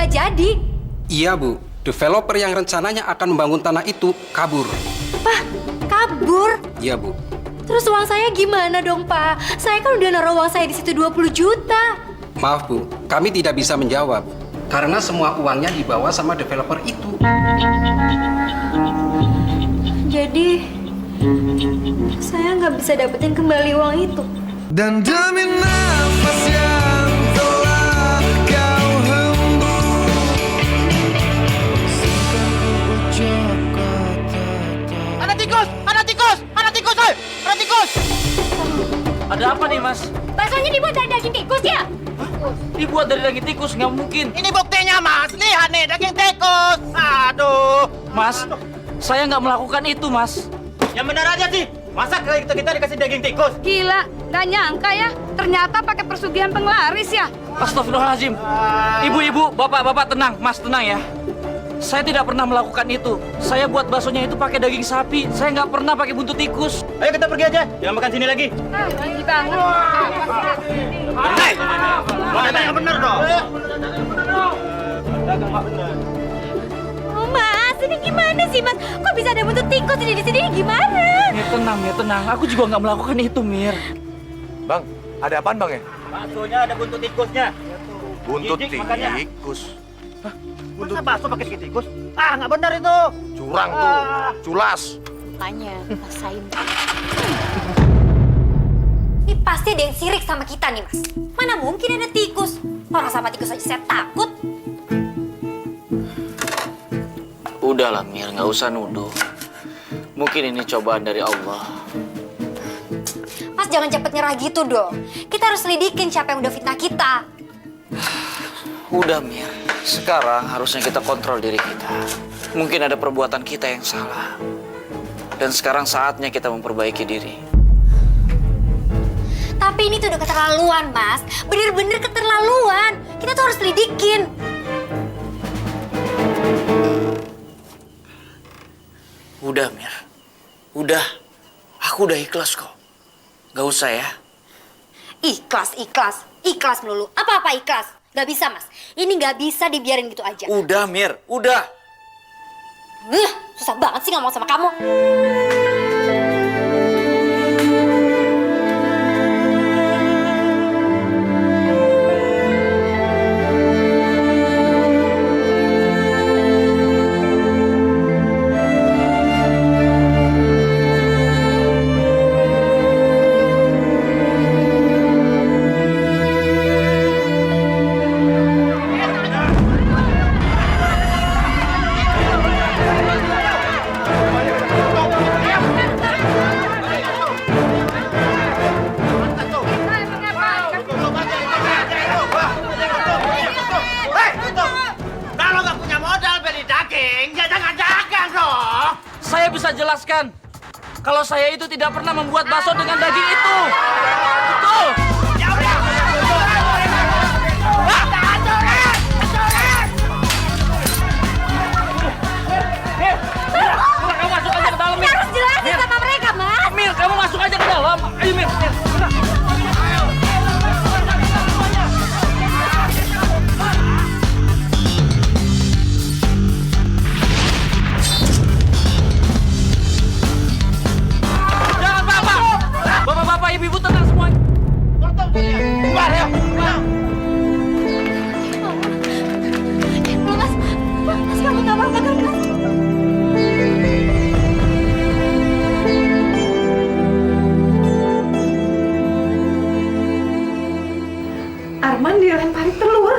nggak jadi. Iya, Bu. Developer yang rencananya akan membangun tanah itu kabur. Pak, kabur? Iya, Bu. Terus uang saya gimana dong, Pak? Saya kan udah naruh uang saya di situ 20 juta. Maaf, Bu. Kami tidak bisa menjawab. Karena semua uangnya dibawa sama developer itu. Jadi, saya nggak bisa dapetin kembali uang itu. Dan demi nafas yang telah kau hembus, Ada tikus! Ada tikus! Ada tikus, oi! Ada tikus! Ada apa nih, Mas? Baksonya dibuat dari daging tikus ya? Dibuat dari daging tikus, nggak mungkin. Ini buktinya, Mas. Lihat nih, daging tikus. Aduh. Mas, saya nggak melakukan itu, Mas. Yang benar aja sih. Masa kita dikasih daging tikus? Gila, nggak nyangka ya. Ternyata pakai persugihan penglaris ya. Astagfirullahaladzim. Ibu-ibu, bapak-bapak tenang, Mas tenang ya. Saya tidak pernah melakukan itu. Saya buat baksonya itu pakai daging sapi. Saya nggak pernah pakai buntut tikus. Ayo kita pergi aja. Jangan makan sini lagi. Gini banget. Hei! Mana yang benar dong? Oh, Mas, ini gimana sih, Mas? Kok bisa ada buntut tikus di sini? Gimana? Mir, tenang, Mir, tenang. Aku juga nggak melakukan itu, Mir. Bang, ada apaan bang ya? Baksonya ada buntut tikusnya. Buntut Jijik makannya. tikus. Masa bakso pakai daging tikus? Ah, nggak benar itu. Curang tuh, culas. Makanya, rasain. Ini pasti ada yang sirik sama kita nih, Mas. Mana mungkin ada tikus? Orang sama tikus aja saya takut. Udahlah, Mir, nggak usah nuduh. Mungkin ini cobaan dari Allah. Mas jangan cepet nyerah gitu dong. Kita harus lidikin siapa yang udah fitnah kita. Udah, Mir. Sekarang harusnya kita kontrol diri kita. Mungkin ada perbuatan kita yang salah. Dan sekarang saatnya kita memperbaiki diri. Tapi ini tuh udah keterlaluan, Mas. Bener-bener keterlaluan. Kita tuh harus lidikin. Udah, Mir. Udah. Aku udah ikhlas kok. Gak usah ya. Ikhlas, ikhlas. Ikhlas melulu. Apa-apa ikhlas. Gak bisa, Mas. Ini gak bisa dibiarin gitu aja. Udah, Mir. Udah. Susah banget sih ngomong sama kamu. Kalau nggak punya modal beli daging, ya jangan dagang dong. Saya bisa jelaskan. Kalau saya itu tidak pernah membuat bakso dengan daging itu. Betul. Ya udah. Kamu masuk aja ke dalam, Mir. Harus jelasin sama mereka, Mas. Mir, kamu masuk aja ke dalam. Ayo, Mir. Jangan, Bapak. Bapak-bapak, ibu-ibu tenang semua. Keluar ya. Mas, Mas kamu gak apa-apa kan, Mas? Arman dilempari telur.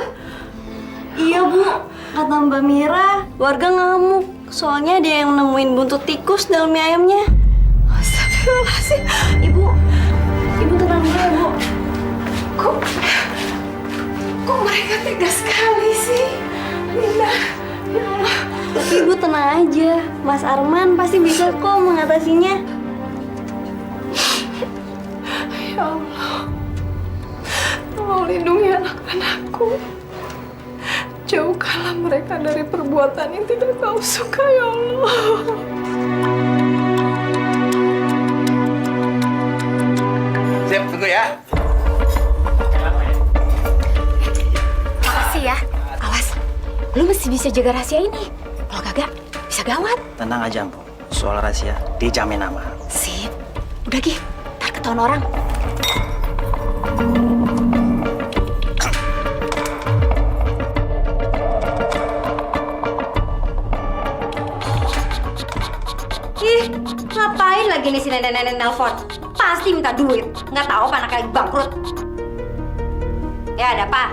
Iya Bu, kata Mbak Mira, warga ngamuk. Soalnya ada yang nemuin buntut tikus dalam mie ayamnya. Astagfirullahaladzim. Ibu tenang dulu ya Bu. Kok mereka tegas sekali sih? Linda, ya Allah. Ibu tenang aja, Mas Arman pasti bisa kok mengatasinya. Ya Allah. Tolong lindungi anak-anakku. Jauhkanlah mereka dari perbuatan yang tidak kau suka, ya Allah. Siap, tunggu ya. Makasih ya. Awas, lu mesti bisa jaga rahasia ini. Kalau kagak, bisa gawat. Tenang aja, Mpok. Soal rahasia, dijamin aman. Sip. Udah, Gi. Ntar ketahuan orang. Ih, ngapain lagi nih si nenek-nenek nelpon? Pasti minta duit. Nggak tahu apa anaknya lagi bangkrut. Ya, ada apa?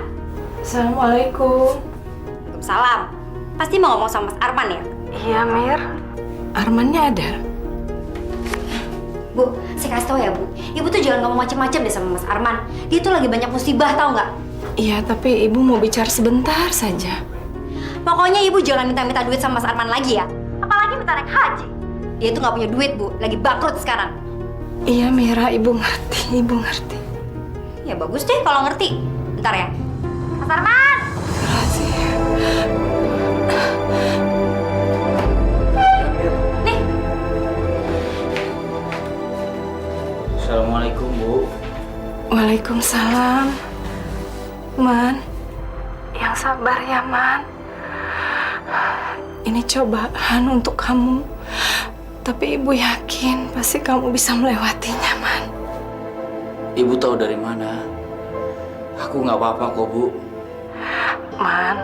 Assalamualaikum. Waalaikumsalam. Pasti mau ngomong sama Mas Arman ya? Iya, Mir. Armannya ada. Bu, saya kasih tau ya, Bu. Ibu tuh jangan ngomong macem-macem deh sama Mas Arman. Dia tuh lagi banyak musibah, tau nggak? Iya, tapi ibu mau bicara sebentar saja. Pokoknya ibu jangan minta-minta duit sama Mas Arman lagi ya. Apalagi minta naik haji. Dia tuh nggak punya duit, Bu. Lagi bangkrut sekarang. Iya, Mira, ibu ngerti. Ibu ngerti. Ya bagus deh kalau ngerti. Bentar ya. Mas Arman! Rahasia. Nih, Assalamualaikum, Bu. Waalaikumsalam. Man, yang sabar ya, Man. Ini cobaan untuk kamu. Tapi ibu yakin pasti kamu bisa melewatinya, Man. Ibu tahu dari mana? Aku nggak apa-apa kok, Bu. Man,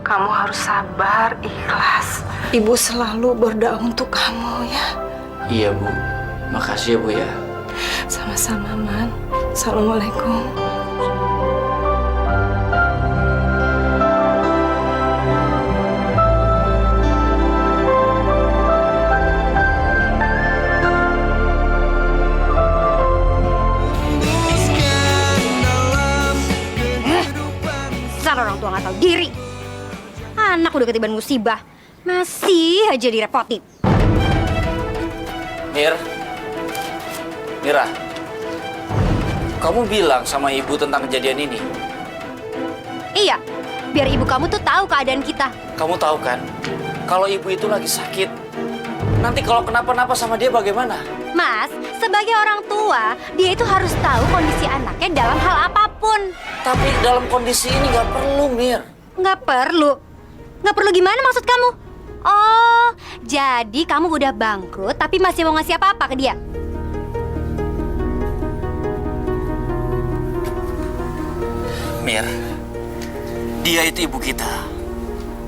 kamu harus sabar, ikhlas. Ibu selalu berdoa untuk kamu ya. Iya, Bu. Makasih ya, Bu ya. Sama-sama, Man. Assalamualaikum. dasar orang tua nggak tahu diri. Anak udah ketiban musibah, masih aja direpotin. Mira, kamu bilang sama ibu tentang kejadian ini. Iya, biar ibu kamu tuh tahu keadaan kita. Kamu tahu kan, kalau ibu itu lagi sakit. Nanti kalau kenapa-napa sama dia bagaimana? Mas, sebagai orang tua, dia itu harus tahu kondisi anaknya dalam hal apapun. Tapi dalam kondisi ini nggak perlu, Mir. Nggak perlu. Nggak perlu gimana maksud kamu? Oh, jadi kamu udah bangkrut tapi masih mau ngasih apa-apa ke dia? Mir, dia itu ibu kita.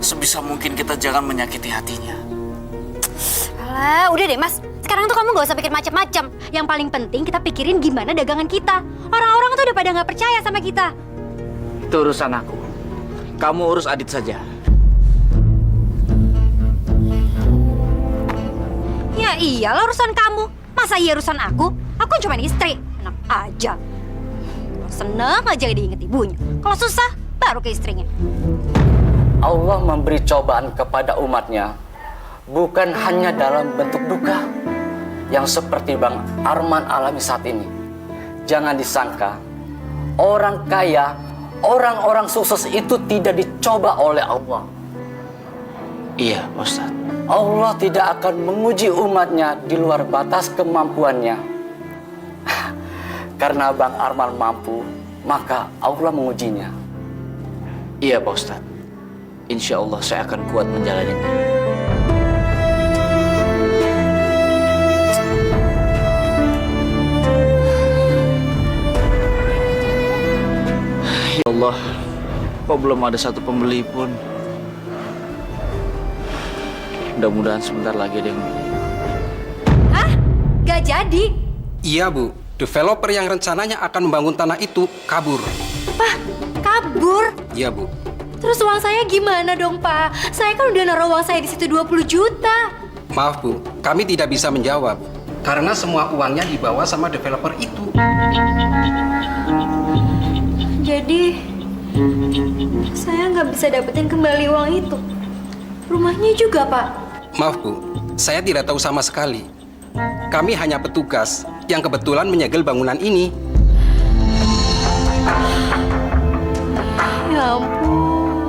Sebisa mungkin kita jangan menyakiti hatinya. Alah, udah deh mas. Sekarang tuh kamu gak usah pikir macam-macam. Yang paling penting kita pikirin gimana dagangan kita. Orang-orang tuh udah pada gak percaya sama kita. Itu urusan aku. Kamu urus Adit saja. Ya iyalah urusan kamu. Masa iya urusan aku? Aku cuma istri. Enak aja. Kalau seneng aja diinget ibunya. Kalau susah, baru ke istrinya. Allah memberi cobaan kepada umatnya bukan hanya dalam bentuk duka yang seperti Bang Arman alami saat ini. Jangan disangka orang kaya, orang-orang sukses itu tidak dicoba oleh Allah. Iya, Ustaz. Allah tidak akan menguji umatnya di luar batas kemampuannya. Karena Bang Arman mampu, maka Allah mengujinya. Iya, Pak Ustaz. Insya Allah saya akan kuat menjalaninya. Ya Allah, kok belum ada satu pembeli pun. Mudah-mudahan sebentar lagi ada yang beli. Hah? Gak jadi? Iya, Bu. Developer yang rencananya akan membangun tanah itu kabur. Apa? Kabur? Iya, Bu. Terus uang saya gimana dong, Pak? Saya kan udah naruh uang saya di situ 20 juta. Maaf, Bu. Kami tidak bisa menjawab. Karena semua uangnya dibawa sama developer itu. Jadi, saya nggak bisa dapetin kembali uang itu. Rumahnya juga, Pak. Maaf, Bu. Saya tidak tahu sama sekali. Kami hanya petugas yang kebetulan menyegel bangunan ini. Ya ampun.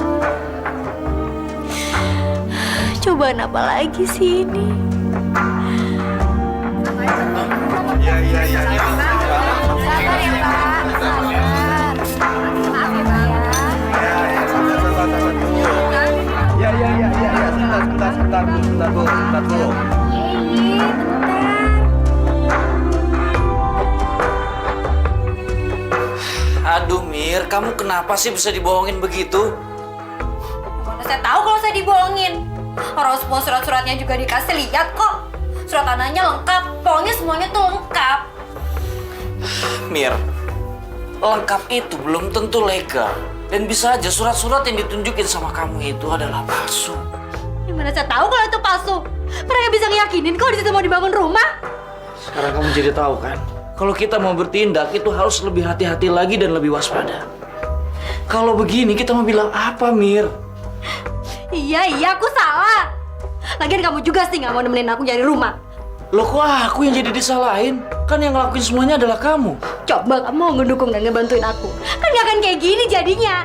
Cobaan apa lagi sih ini? Bentar, Bu. Aduh Mir, kamu kenapa sih bisa dibohongin begitu? Mana saya tahu kalau saya dibohongin. Orang semua surat-suratnya juga dikasih lihat kok. Surat tanahnya lengkap, pokoknya semuanya tuh lengkap. Mir, lengkap itu belum tentu legal. Dan bisa aja surat-surat yang ditunjukin sama kamu itu adalah palsu. Gimana saya tahu kalau itu palsu? Mereka bisa ngeyakinin kok di situ mau dibangun rumah. Sekarang kamu jadi tahu kan? Kalau kita mau bertindak itu harus lebih hati-hati lagi dan lebih waspada. Kalau begini kita mau bilang apa, Mir? Iya, aku salah. Lagian kamu juga sih nggak mau nemenin aku nyari rumah. Loh kok aku yang jadi disalahin? Kan yang ngelakuin semuanya adalah kamu. Coba kamu ngedukung dan ngebantuin aku. Kan gak akan kayak gini jadinya.